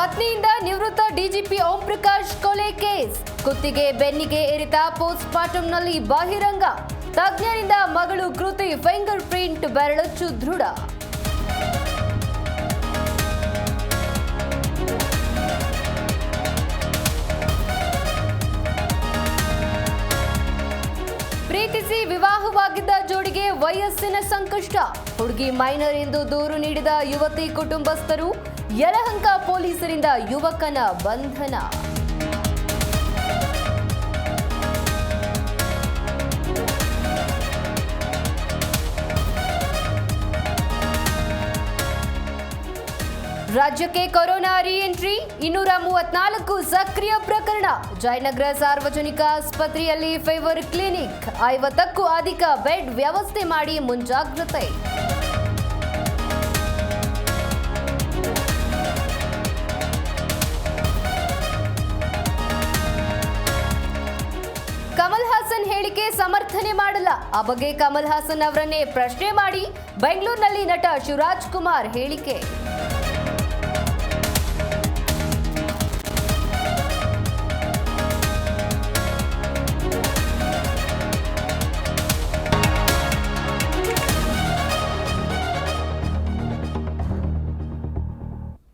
ಪತ್ನಿಯಿಂದ ನಿವೃತ್ತ ಡಿಜಿಪಿ ಓಂ ಪ್ರಕಾಶ್ ಕೊಲೆ ಕೇಸ್ ಕುತ್ತಿಗೆ ಬೆನ್ನಿಗೆ ಏರಿದ ಪೋಸ್ಟ್ಮಾರ್ಟಂನಲ್ಲಿ ಬಹಿರಂಗ ತಜ್ಞರಿಂದ ಮಗಳು ಕೃತಿ ಫಿಂಗರ್ ಪ್ರಿಂಟ್ ಬೆರಳಚ್ಚು ದೃಢ ಪ್ರೀತಿಸಿ ವಿವಾಹವಾಗಿದ್ದ ಜೋಡಿಗೆ ವಯಸ್ಸಿನ ಸಂಕಷ್ಟ ಹುಡುಗಿ ಮೈನರ್ ಎಂದು ದೂರು ನೀಡಿದ ಯುವತಿ ಕುಟುಂಬಸ್ಥರು ಯಲಹಂಕ ಪೊಲೀಸರಿಂದ ಯುವಕನ ಬಂಧನ ರಾಜ್ಯಕ್ಕೆ ಕೊರೋನಾ ರೀಎಂಟ್ರಿ 234 ಸಕ್ರಿಯ ಪ್ರಕರಣ ಜಯನಗರ ಸಾರ್ವಜನಿಕ ಆಸ್ಪತ್ರೆಯಲ್ಲಿ ಫೀವರ್ ಕ್ಲಿನಿಕ್ 50ಕ್ಕೂ ಅಧಿಕ ಬೆಡ್ ವ್ಯವಸ್ಥೆ ಮಾಡಿ ಮುಂಜಾಗ್ರತೆ ಕಮಲ್ ಹಾಸನ್ ಹೇಳಿಕೆ ಸಮರ್ಥನೆ ಮಾಡಲ್ಲ ಆ ಬಗ್ಗೆ ಕಮಲ್ ಹಾಸನ್ ಅವರನ್ನೇ ಪ್ರಶ್ನೆ ಮಾಡಿ ಬೆಂಗಳೂರಿನಲ್ಲಿ ನಟ ಶಿವರಾಜ್ ಕುಮಾರ್ ಹೇಳಿಕೆ